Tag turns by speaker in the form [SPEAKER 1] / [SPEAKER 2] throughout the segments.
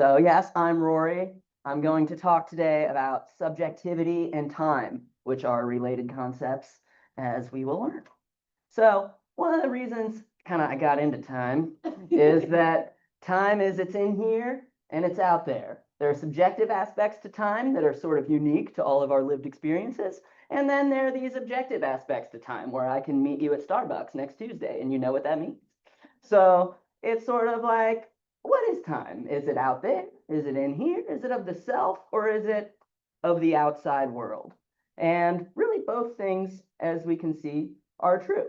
[SPEAKER 1] So yes, I'm Rory. I'm going to talk today about subjectivity and time, which are related concepts, as we will learn. So one of the reasons I got into time is that time it's in here and it's out there. There are subjective aspects to time that are sort of unique to all of our lived experiences. And then there are these objective aspects to time where I can meet you at Starbucks next Tuesday and you know what that means. So it's sort of like, what is time? Is it out there? Is it in here? Is it of the self or is it of the outside world? And really both things, as we can see, are true.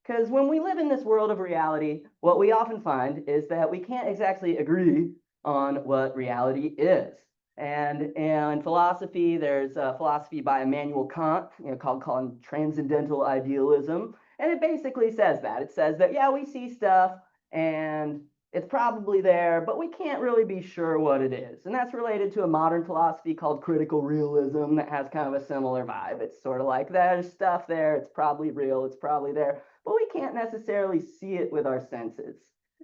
[SPEAKER 1] Because when we live in this world of reality, what we often find is that we can't exactly agree on what reality is. And in philosophy, there's a philosophy by Immanuel Kant, called transcendental idealism. And it basically says that. It says that, yeah, we see stuff and it's probably there, but we can't really be sure what it is. And that's related to a modern philosophy called critical realism that has kind of a similar vibe. It's sort of like there's stuff there, it's probably real, it's probably there, but we can't necessarily see it with our senses.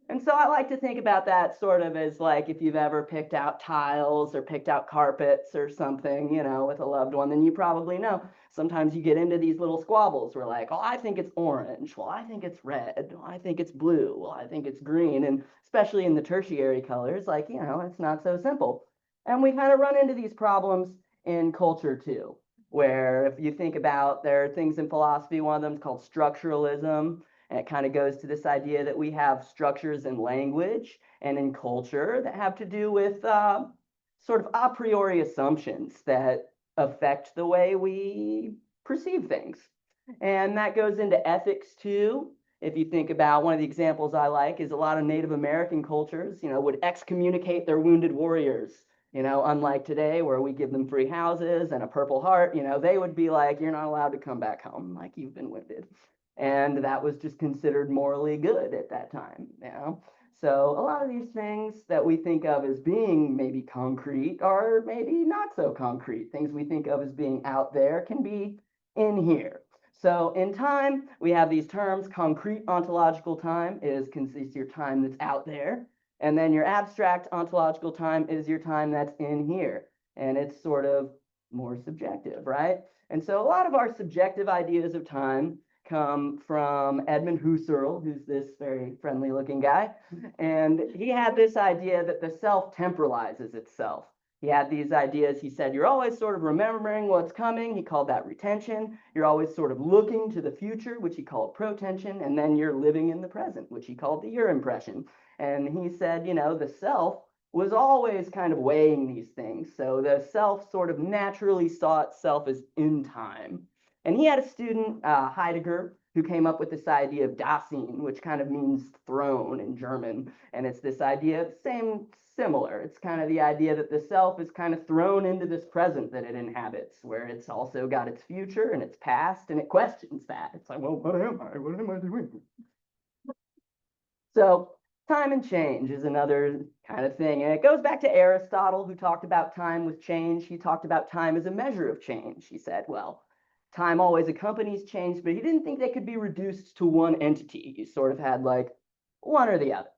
[SPEAKER 1] And so I like to think about that sort of as like if you've ever picked out tiles or picked out carpets or something, with a loved one, then you probably know sometimes you get into these little squabbles where like, oh, I think it's orange. Well, I think it's red. Well, I think it's blue. Well, I think it's green. And especially in the tertiary colors, like, it's not so simple. And we kind of run into these problems in culture too, where if you think about, there are things in philosophy, one of them is called structuralism. And it kind of goes to this idea that we have structures in language and in culture that have to do with sort of a priori assumptions that affect the way we perceive things. And that goes into ethics too. If you think about one of the examples I like is a lot of Native American cultures, would excommunicate their wounded warriors. Unlike today where we give them free houses and a Purple Heart, they would be like, you're not allowed to come back home, like you've been wounded. And that was just considered morally good at that time, So a lot of these things that we think of as being maybe concrete are maybe not so concrete. Things we think of as being out there can be in here. So in time, we have these terms. Concrete ontological time is your time that's out there. And then your abstract ontological time is your time that's in here. And it's sort of more subjective, right? And so a lot of our subjective ideas of time come from Edmund Husserl, who's this very friendly looking guy. And he had this idea that the self temporalizes itself. He had these ideas. He said, you're always sort of remembering what's coming. He called that retention. You're always sort of looking to the future, which he called protension. And then you're living in the present, which he called the eurimpression. And he said, the self was always kind of weighing these things. So the self sort of naturally saw itself as in time. And he had a student, Heidegger, who came up with this idea of Dasein, which kind of means throne in German. And it's this idea, similar. It's kind of the idea that the self is kind of thrown into this present that it inhabits, where it's also got its future and its past, and it questions that. It's like, well, what am I? What am I doing? So time and change is another kind of thing. And it goes back to Aristotle, who talked about time with change. He talked about time as a measure of change. He said, well, time always accompanies change, but he didn't think they could be reduced to one entity. He sort of had like one or the other.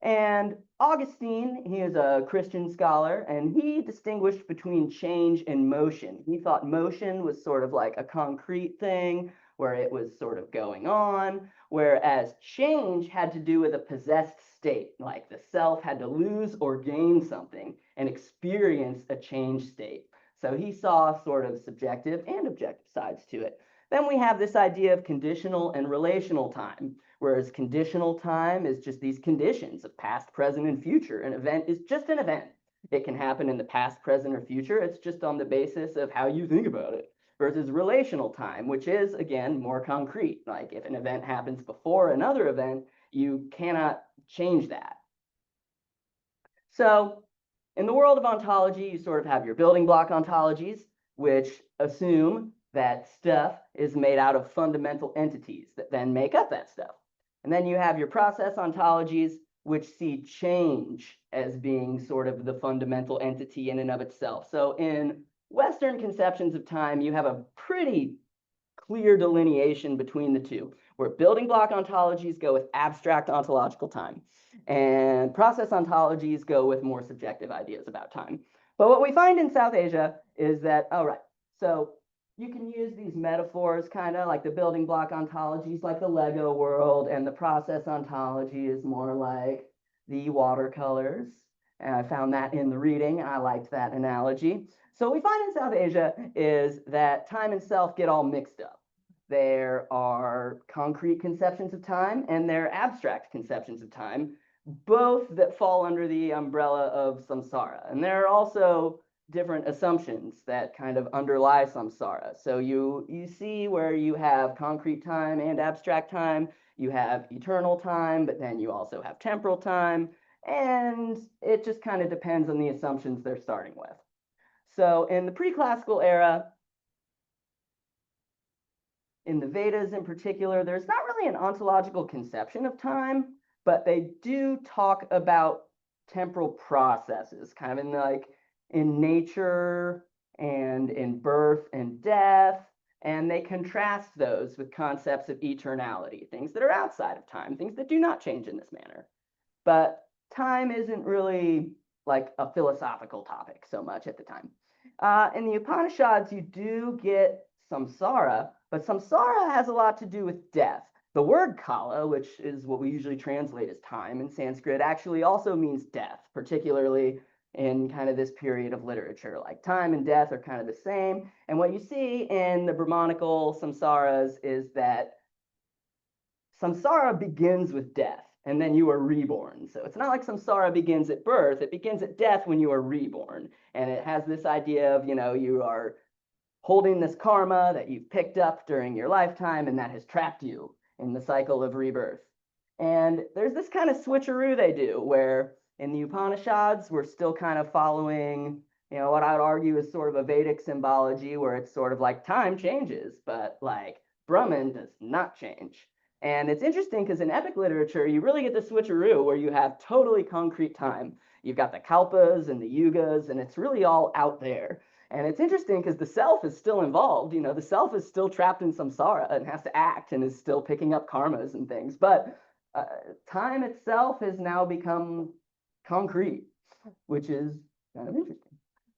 [SPEAKER 1] And Augustine, he is a Christian scholar, and he distinguished between change and motion. He thought motion was sort of like a concrete thing where it was sort of going on, whereas change had to do with a possessed state, like the self had to lose or gain something and experience a change state. So he saw sort of subjective and objective sides to it. Then we have this idea of conditional and relational time, whereas conditional time is just these conditions of past, present, and future. An event is just an event. It can happen in the past, present, or future. It's just on the basis of how you think about it. Versus relational time, which is, again, more concrete. Like if an event happens before another event, you cannot change that. So in the world of ontology, you sort of have your building block ontologies, which assume that stuff is made out of fundamental entities that then make up that stuff. And then you have your process ontologies, which see change as being sort of the fundamental entity in and of itself. So in Western conceptions of time, you have a pretty clear delineation between the two, where building block ontologies go with abstract ontological time. and process ontologies go with more subjective ideas about time. But what we find in South Asia is that, all right, so you can use these metaphors, kind of like the building block ontologies, like the Lego world, and the process ontology is more like the watercolors. And I found that in the reading, and I liked that analogy. So what we find in South Asia is that time and self get all mixed up. There are concrete conceptions of time and there are abstract conceptions of time, both that fall under the umbrella of samsara. And there are also different assumptions that kind of underlie samsara. So you see where you have concrete time and abstract time, you have eternal time, but then you also have temporal time, and it just kind of depends on the assumptions they're starting with. So in the pre-classical era, in the Vedas in particular, there's not really an ontological conception of time, but they do talk about temporal processes, kind of in nature and in birth and death, and they contrast those with concepts of eternality, things that are outside of time, things that do not change in this manner. But time isn't really like a philosophical topic so much at the time. In the Upanishads, you do get samsara, but samsara has a lot to do with death. The word kala, which is what we usually translate as time in Sanskrit, actually also means death, particularly in kind of this period of literature. Like time and death are kind of the same. And what you see in the Brahmanical samsaras is that samsara begins with death, and then you are reborn. So it's not like samsara begins at birth, it begins at death when you are reborn. And it has this idea of, you are holding this karma that you've picked up during your lifetime, and that has trapped you in the cycle of rebirth. And there's this kind of switcheroo they do, where in the Upanishads, we're still kind of following, what I would argue is sort of a Vedic symbology, where it's sort of like time changes, but like Brahman does not change. And it's interesting because in epic literature, you really get the switcheroo where you have totally concrete time. You've got the kalpas and the yugas, and it's really all out there. And it's interesting because the self is still involved. The self is still trapped in samsara and has to act and is still picking up karmas and things. But time itself has now become concrete, which is kind of interesting.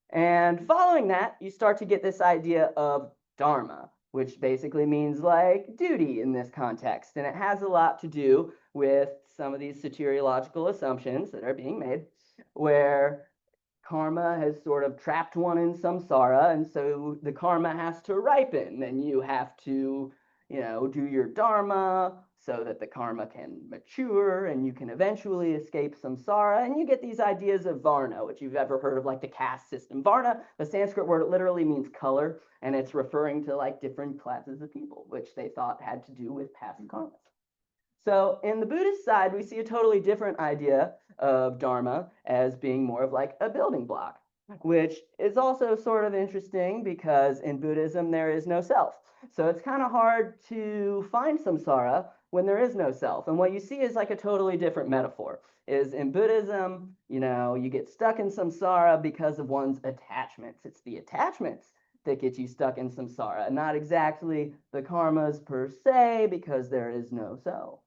[SPEAKER 1] And following that, you start to get this idea of dharma, which basically means like duty in this context. And it has a lot to do with some of these soteriological assumptions that are being made, where karma has sort of trapped one in samsara, and so the karma has to ripen, and you have to, do your dharma so that the karma can mature and you can eventually escape samsara. And you get these ideas of varna, which you've ever heard of, like the caste system. Varna, the Sanskrit word, literally means color, and it's referring to like different classes of people, which they thought had to do with past karmas. So in the Buddhist side, we see a totally different idea of dharma as being more of like a building block, which is also sort of interesting because in Buddhism, there is no self. So it's kind of hard to find samsara when there is no self. And what you see is like a totally different metaphor. Is in Buddhism, you get stuck in samsara because of one's attachments. It's the attachments that get you stuck in samsara, not exactly the karmas per se, because there is no self.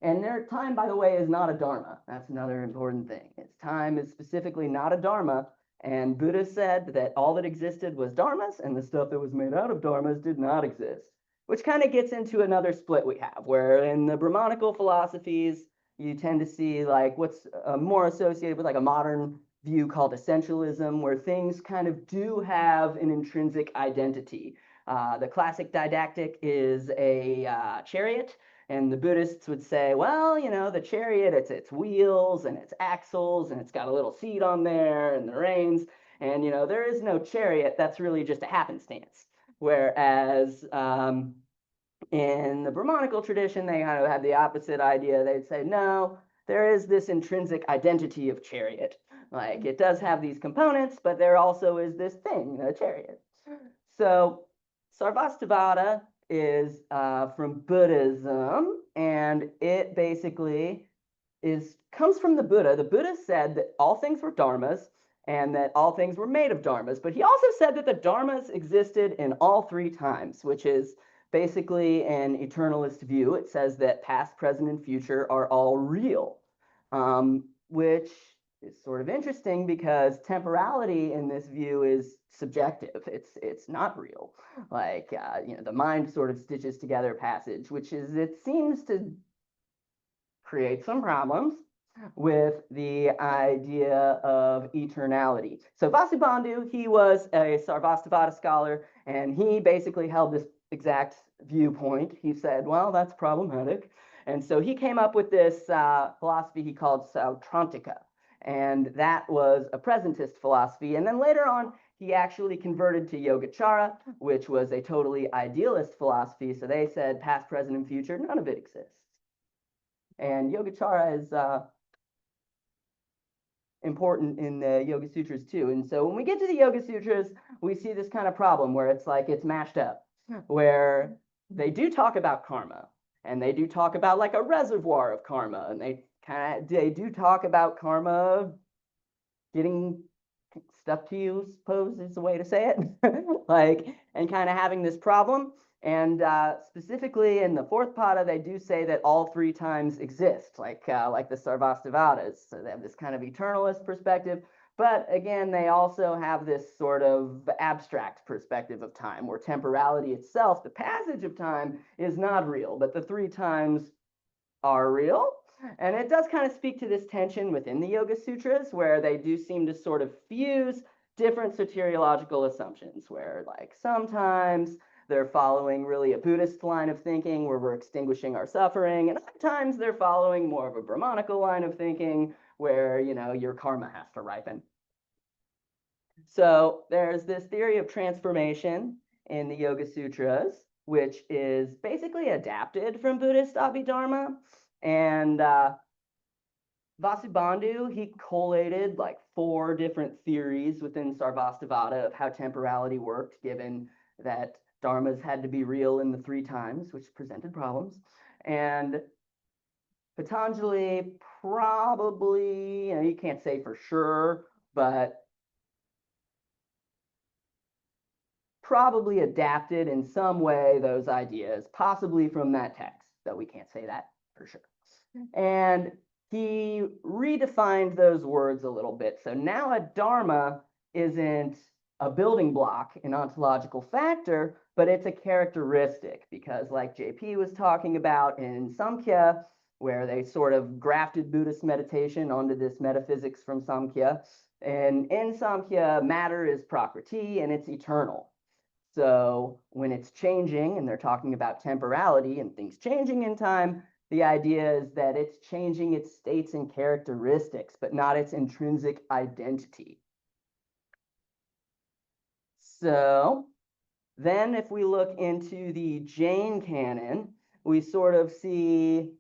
[SPEAKER 1] And their time, by the way, is not a dharma. That's another important thing. Its time is specifically not a dharma. And Buddha said that all that existed was dharmas, and the stuff that was made out of dharmas did not exist. Which kind of gets into another split we have, where in the Brahmanical philosophies, you tend to see like what's more associated with like a modern view called essentialism, where things kind of do have an intrinsic identity. The classic didactic is a chariot. And the Buddhists would say, well, the chariot, it's its wheels and its axles, and it's got a little seat on there and the reins. And, there is no chariot. That's really just a happenstance. Whereas in the Brahmanical tradition, they kind of had the opposite idea. They'd say, no, there is this intrinsic identity of chariot. Like, it does have these components, but there also is this thing, the chariot. So Sarvastivada is from Buddhism, and it basically comes from the Buddha. The Buddha said that all things were dharmas and that all things were made of dharmas, but he also said that the dharmas existed in all three times, which is basically an eternalist view. It says that past, present, and future are all real, which is sort of interesting because temporality in this view is subjective. It's not real. Like, the mind sort of stitches together passage, which is, it seems to create some problems with the idea of eternality. So Vasubandhu, he was a Sarvastivada scholar, and he basically held this exact viewpoint. He said, well, that's problematic. And so he came up with this philosophy he called Sautrantika, and that was a presentist philosophy. And then later on, he actually converted to Yogacara, which was a totally idealist philosophy. So they said past, present, and future, none of it exists. And Yogacara is important in the Yoga Sutras too. And so when we get to the Yoga Sutras, we see this kind of problem where it's like it's mashed up, where they do talk about karma, and they do talk about like a reservoir of karma, and they do talk about karma getting stuff to you, suppose is the way to say it, like, and kind of having this problem. And specifically in the fourth pada, they do say that all three times exist, like the Sarvastivadis. So they have this kind of eternalist perspective. But again, they also have this sort of abstract perspective of time, where temporality itself, the passage of time, is not real, but the three times are real. And it does kind of speak to this tension within the Yoga Sutras, where they do seem to sort of fuse different soteriological assumptions, where like sometimes they're following really a Buddhist line of thinking where we're extinguishing our suffering, and other times they're following more of a Brahmanical line of thinking where, your karma has to ripen. So there's this theory of transformation in the Yoga Sutras, which is basically adapted from Buddhist Abhidharma. And Vasubandhu, he collated like 4 different theories within Sarvastivada of how temporality worked, given that dharmas had to be real in the 3 times, which presented problems. And Patanjali probably, you can't say for sure, but probably adapted in some way those ideas, possibly from that text, though we can't say that for sure. And he redefined those words a little bit. So now a dharma isn't a building block, an ontological factor, but it's a characteristic, because like JP was talking about in Samkhya, where they sort of grafted Buddhist meditation onto this metaphysics from Samkhya. And in Samkhya, matter is prakriti and it's eternal. So when it's changing, and they're talking about temporality and things changing in time, the idea is that it's changing its states and characteristics, but not its intrinsic identity. So then if we look into the Jain canon, we sort of see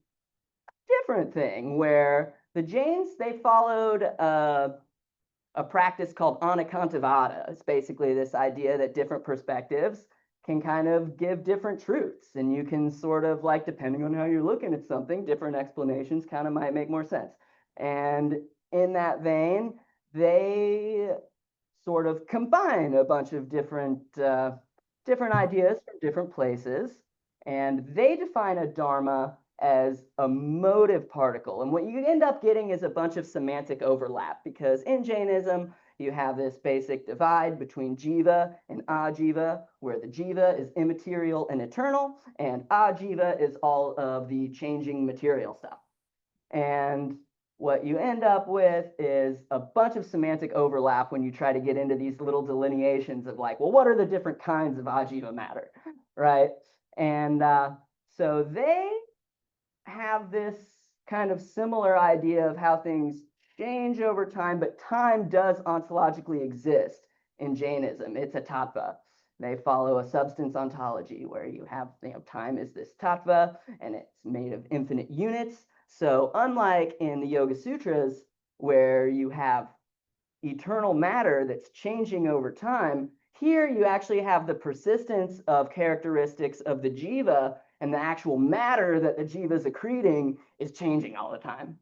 [SPEAKER 1] a different thing, where the Jains, they followed a practice called Anekantavada. It's basically this idea that different perspectives can kind of give different truths, and you can sort of, like, depending on how you're looking at something, different explanations kind of might make more sense. And in that vein, they sort of combine a bunch of different ideas from different places, and they define a dharma as a motive particle. And what you end up getting is a bunch of semantic overlap, because in Jainism, you have this basic divide between jiva and ajiva, where the jiva is immaterial and eternal, and ajiva is all of the changing material stuff. And what you end up with is a bunch of semantic overlap when you try to get into these little delineations of like, well, what are the different kinds of ajiva matter, right? And so they have this kind of similar idea of how things change over time, but time does ontologically exist in Jainism. It's a tattva. They follow a substance ontology where you have, time is this tattva, and it's made of infinite units. So unlike in the Yoga Sutras, where you have eternal matter that's changing over time, here you actually have the persistence of characteristics of the jiva, and the actual matter that the jiva is accreting is changing all the time.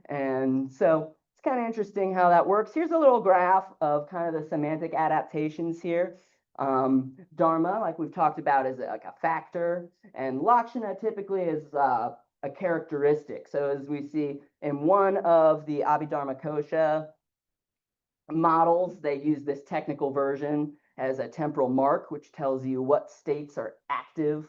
[SPEAKER 1] And so it's kind of interesting how that works. Here's a little graph of kind of the semantic adaptations here. Dharma, like we've talked about, is like a factor, and Lakshana typically is a characteristic. So as we see in one of the Abhidharma Kosha models, they use this technical version as a temporal mark, which tells you what states are active,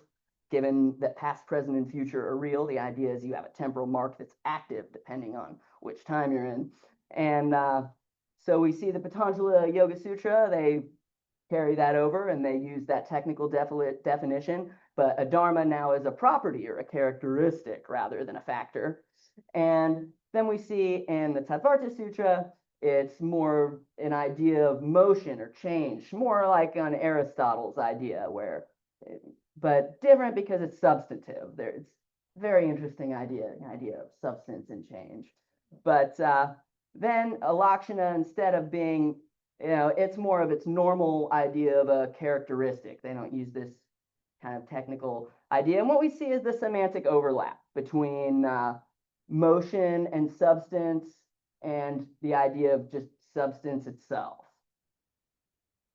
[SPEAKER 1] given that past, present, and future are real. The idea is you have a temporal mark that's active depending on which time you're in. And so we see the Patanjali Yoga Sutra, they carry that over and they use that technical definition, but a dharma now is a property or a characteristic rather than a factor. And then we see in the Tattvarta Sutra, it's more an idea of motion or change, more like an Aristotle's idea, where, but different because it's substantive. There's very interesting idea, an idea of substance and change. But then a Lakshana, instead of being, it's more of its normal idea of a characteristic. They don't use this kind of technical idea. And what we see is the semantic overlap between motion and substance and the idea of just substance itself.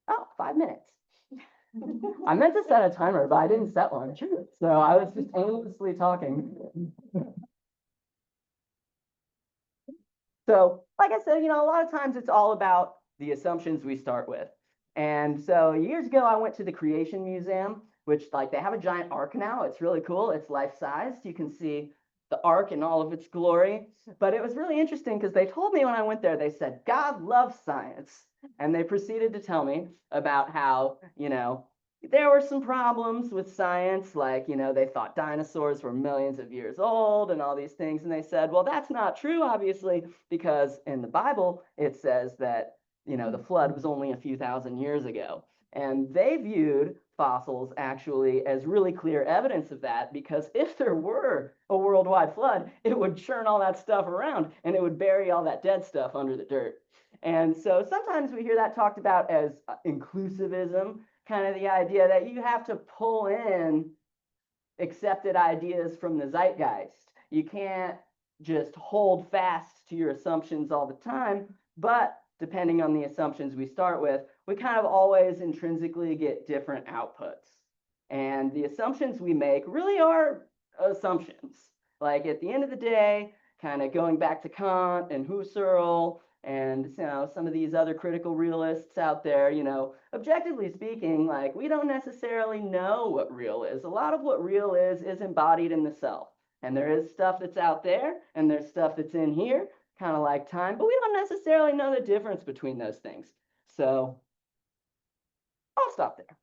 [SPEAKER 1] Oh, 5 minutes. I meant to set a timer, but I didn't set one. So I was just aimlessly talking. So, like I said, a lot of times it's all about the assumptions we start with. And so years ago, I went to the Creation Museum, which they have a giant ark now. It's really cool. It's life-sized. You can see the ark in all of its glory. But it was really interesting because they told me when I went there, they said, God loves science. And they proceeded to tell me about how, there were some problems with science, like, they thought dinosaurs were millions of years old and all these things. And they said, well, that's not true, obviously, because in the Bible, it says that, the flood was only a few thousand years ago. And they viewed fossils actually as really clear evidence of that, because if there were a worldwide flood, it would churn all that stuff around and it would bury all that dead stuff under the dirt. And so sometimes we hear that talked about as inclusivism, kind of the idea that you have to pull in accepted ideas from the zeitgeist. You can't just hold fast to your assumptions all the time, but depending on the assumptions we start with, we kind of always intrinsically get different outputs. And the assumptions we make really are assumptions. Like at the end of the day, kind of going back to Kant and Husserl and some of these other critical realists out there, objectively speaking, we don't necessarily know what real is. A lot of what real is embodied in the self. And there is stuff that's out there, and there's stuff that's in here, kind of like time, but we don't necessarily know the difference between those things. So I'll stop there.